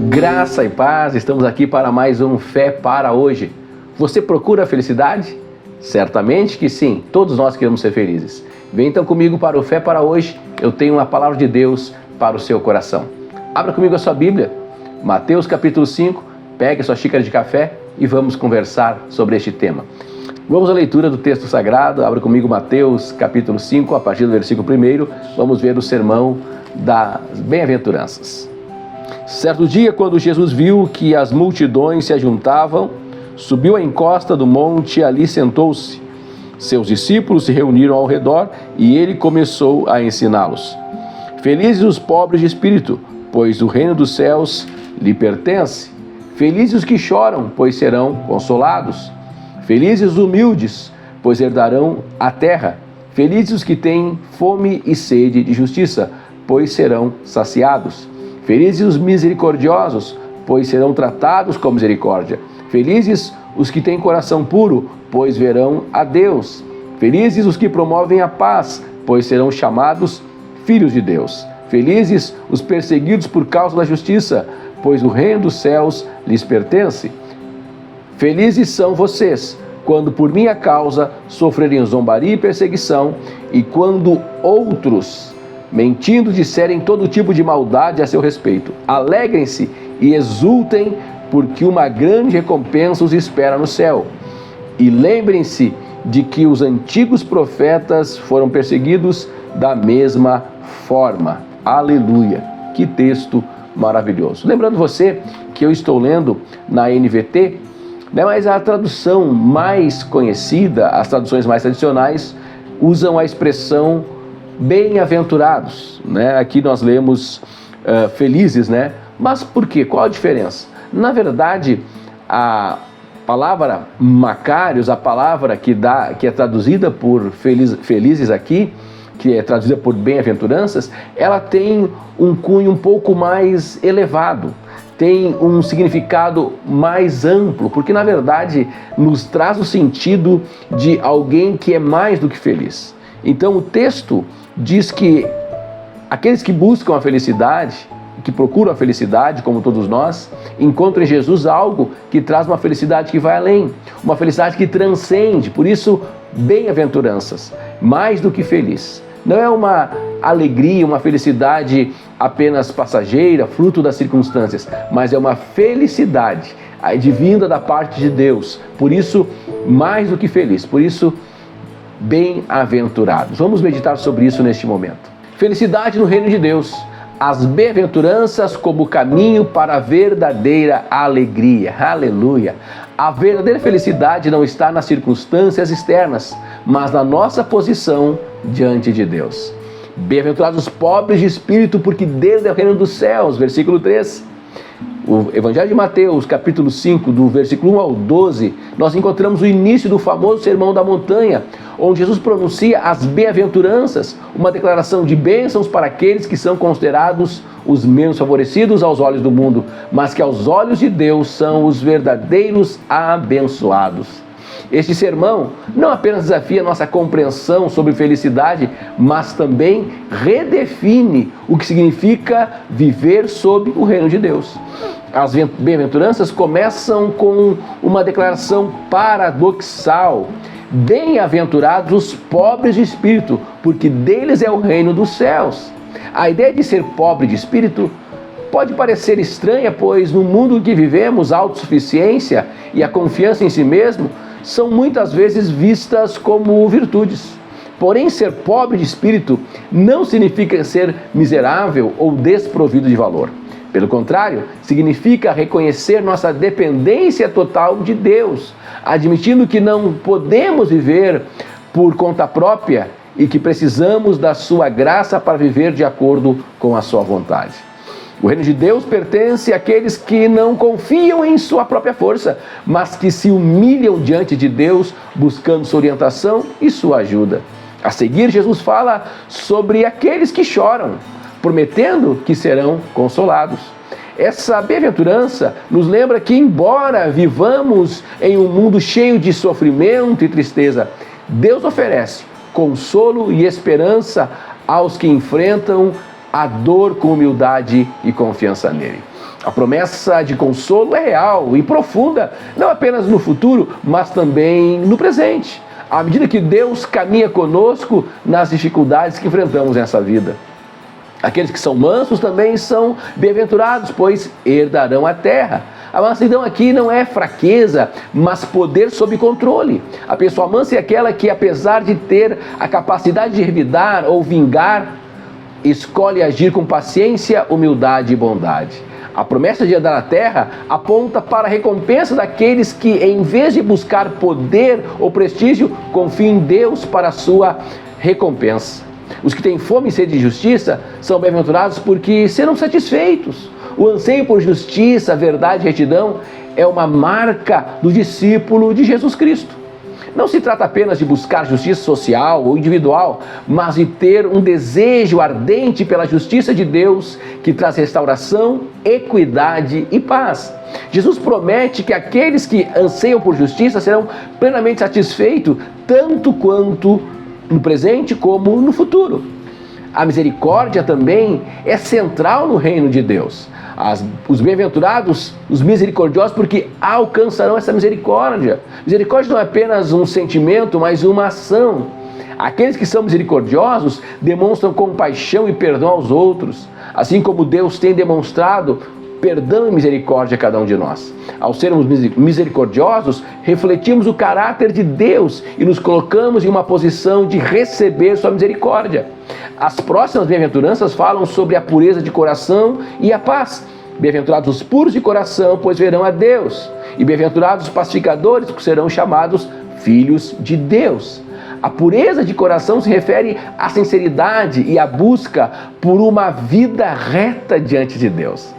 Graça e paz, estamos aqui para mais um Fé para Hoje. Você procura a felicidade? Certamente que sim, todos nós queremos ser felizes. Vem então comigo para o Fé para Hoje, eu tenho uma palavra de Deus para o seu coração. Abra comigo a sua Bíblia, Mateus capítulo 5, pegue a sua xícara de café e vamos conversar sobre este tema. Vamos à leitura do texto sagrado, abra comigo Mateus capítulo 5, a partir do versículo 1, vamos ver o sermão das bem-aventuranças. Certo dia, quando Jesus viu que as multidões se ajuntavam, subiu à encosta do monte e ali sentou-se. Seus discípulos se reuniram ao redor e ele começou a ensiná-los. Felizes os pobres de espírito, pois o reino dos céus lhe pertence. Felizes os que choram, pois serão consolados. Felizes os humildes, pois herdarão a terra. Felizes os que têm fome e sede de justiça, pois serão saciados. Felizes os misericordiosos, pois serão tratados com misericórdia. Felizes os que têm coração puro, pois verão a Deus. Felizes os que promovem a paz, pois serão chamados filhos de Deus. Felizes os perseguidos por causa da justiça, pois o reino dos céus lhes pertence. Felizes são vocês, quando por minha causa sofrerem zombaria e perseguição, e quando outros, mentindo, disserem todo tipo de maldade a seu respeito. Alegrem-se e exultem, porque uma grande recompensa os espera no céu. E lembrem-se de que os antigos profetas foram perseguidos da mesma forma. Aleluia! Que texto maravilhoso. Lembrando você que eu estou lendo na NVT, mas a tradução mais conhecida, as traduções mais tradicionais, usam a expressão bem-aventurados, né? Aqui nós lemos felizes, né? Mas por quê? Qual a diferença? Na verdade, a palavra Macários, a palavra que é traduzida por felizes aqui, que é traduzida por bem-aventuranças, ela tem um cunho um pouco mais elevado, tem um significado mais amplo, porque na verdade nos traz o sentido de alguém que é mais do que feliz. Então o texto diz que aqueles que buscam a felicidade, que procuram a felicidade, como todos nós, encontram em Jesus algo que traz uma felicidade que vai além, uma felicidade que transcende. Por isso, bem-aventuranças, mais do que feliz. Não é uma alegria, uma felicidade apenas passageira, fruto das circunstâncias, mas é uma felicidade advinda da parte de Deus. Por isso, mais do que feliz. Por isso, bem-aventurados. Vamos meditar sobre isso neste momento. Felicidade no reino de Deus. As bem-aventuranças como caminho para a verdadeira alegria. Aleluia! A verdadeira felicidade não está nas circunstâncias externas, mas na nossa posição diante de Deus. Bem-aventurados os pobres de espírito, porque deles é o reino dos céus. Versículo 3. O Evangelho de Mateus, capítulo 5, do versículo 1 ao 12, nós encontramos o início do famoso Sermão da Montanha, onde Jesus pronuncia as bem-aventuranças, uma declaração de bênçãos para aqueles que são considerados os menos favorecidos aos olhos do mundo, mas que aos olhos de Deus são os verdadeiros abençoados. Este sermão não apenas desafia nossa compreensão sobre felicidade, mas também redefine o que significa viver sob o reino de Deus. As bem-aventuranças começam com uma declaração paradoxal. Bem-aventurados os pobres de espírito, porque deles é o reino dos céus. A ideia de ser pobre de espírito pode parecer estranha, pois no mundo em que vivemos, a autossuficiência e a confiança em si mesmo são muitas vezes vistas como virtudes. Porém, ser pobre de espírito não significa ser miserável ou desprovido de valor. Pelo contrário, significa reconhecer nossa dependência total de Deus, admitindo que não podemos viver por conta própria e que precisamos da sua graça para viver de acordo com a sua vontade. O reino de Deus pertence àqueles que não confiam em sua própria força, mas que se humilham diante de Deus, buscando sua orientação e sua ajuda. A seguir, Jesus fala sobre aqueles que choram, prometendo que serão consolados. Essa bem-aventurança nos lembra que, embora vivamos em um mundo cheio de sofrimento e tristeza, Deus oferece consolo e esperança aos que enfrentam a dor com humildade e confiança nele. A promessa de consolo é real e profunda, não apenas no futuro, mas também no presente, à medida que Deus caminha conosco nas dificuldades que enfrentamos nessa vida. Aqueles que são mansos também são bem-aventurados, pois herdarão a terra. A mansidão aqui não é fraqueza, mas poder sob controle. A pessoa mansa é aquela que, apesar de ter a capacidade de revidar ou vingar, escolhe agir com paciência, humildade e bondade. A promessa de herdar a terra aponta para a recompensa daqueles que, em vez de buscar poder ou prestígio, confiam em Deus para a sua recompensa. Os que têm fome e sede de justiça são bem-aventurados porque serão satisfeitos. O anseio por justiça, verdade e retidão é uma marca do discípulo de Jesus Cristo. Não se trata apenas de buscar justiça social ou individual, mas de ter um desejo ardente pela justiça de Deus que traz restauração, equidade e paz. Jesus promete que aqueles que anseiam por justiça serão plenamente satisfeitos, tanto quanto no presente como no futuro. A misericórdia também é central no reino de Deus. Os bem-aventurados, os misericordiosos, porque alcançarão essa misericórdia. Misericórdia não é apenas um sentimento, mas uma ação. Aqueles que são misericordiosos demonstram compaixão e perdão aos outros, assim como Deus tem demonstrado perdão e misericórdia a cada um de nós. Ao sermos misericordiosos, refletimos o caráter de Deus e nos colocamos em uma posição de receber sua misericórdia. As próximas bem-aventuranças falam sobre a pureza de coração e a paz. Bem-aventurados os puros de coração, pois verão a Deus. E bem-aventurados os pacificadores, porque serão chamados filhos de Deus. A pureza de coração se refere à sinceridade e à busca por uma vida reta diante de Deus.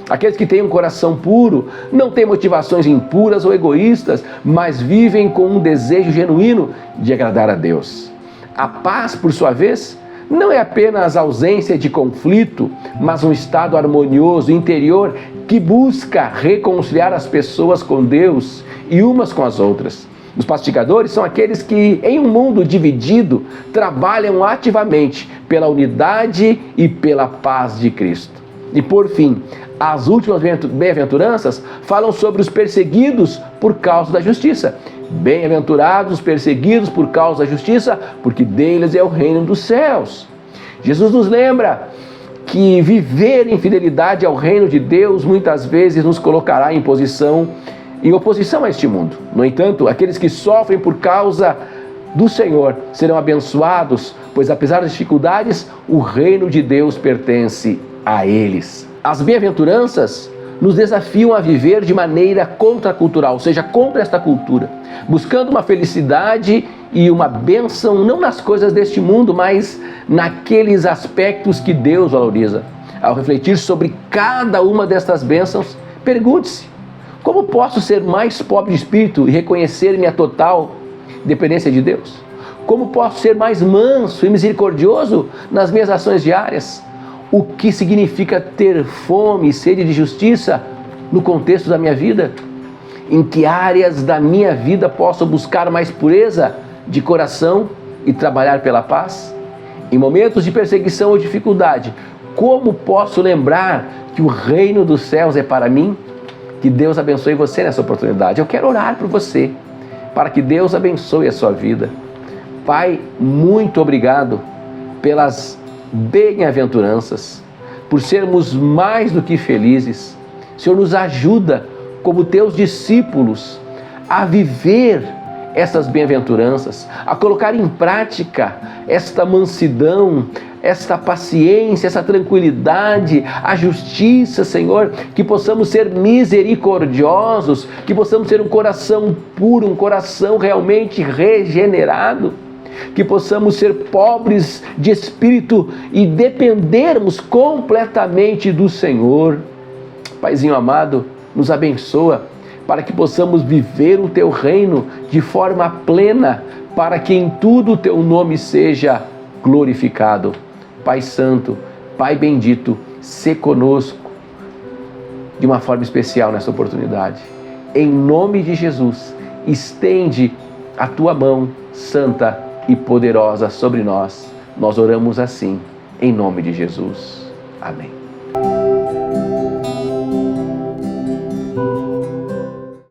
Aqueles que têm um coração puro não têm motivações impuras ou egoístas, mas vivem com um desejo genuíno de agradar a Deus. A paz, por sua vez, não é apenas ausência de conflito, mas um estado harmonioso interior que busca reconciliar as pessoas com Deus e umas com as outras. Os pacificadores são aqueles que, em um mundo dividido, trabalham ativamente pela unidade e pela paz de Cristo. E por fim, as últimas bem-aventuranças falam sobre os perseguidos por causa da justiça. Bem-aventurados os perseguidos por causa da justiça, porque deles é o reino dos céus. Jesus nos lembra que viver em fidelidade ao reino de Deus muitas vezes nos colocará em oposição a este mundo. No entanto, aqueles que sofrem por causa do Senhor serão abençoados, pois apesar das dificuldades, o reino de Deus pertence a eles. As bem-aventuranças nos desafiam a viver de maneira contracultural, ou seja, contra esta cultura, buscando uma felicidade e uma bênção não nas coisas deste mundo, mas naqueles aspectos que Deus valoriza. Ao refletir sobre cada uma destas bênçãos, pergunte-se: como posso ser mais pobre de espírito e reconhecer minha total dependência de Deus? Como posso ser mais manso e misericordioso nas minhas ações diárias? O que significa ter fome e sede de justiça no contexto da minha vida? Em que áreas da minha vida posso buscar mais pureza de coração e trabalhar pela paz? Em momentos de perseguição ou dificuldade, como posso lembrar que o reino dos céus é para mim? Que Deus abençoe você nessa oportunidade. Eu quero orar por você, para que Deus abençoe a sua vida. Pai, muito obrigado pelas bem-aventuranças, por sermos mais do que felizes. Senhor, nos ajuda, como teus discípulos, a viver essas bem-aventuranças, a colocar em prática esta mansidão, esta paciência, essa tranquilidade, a justiça, Senhor, que possamos ser misericordiosos, que possamos ter um coração puro, um coração realmente regenerado, que possamos ser pobres de espírito e dependermos completamente do Senhor. Paizinho amado, nos abençoa para que possamos viver o Teu reino de forma plena, para que em tudo o Teu nome seja glorificado. Pai Santo, Pai bendito, sê conosco de uma forma especial nessa oportunidade. Em nome de Jesus, estende a Tua mão santa e poderosa sobre nós. Nós oramos assim, em nome de Jesus. Amém.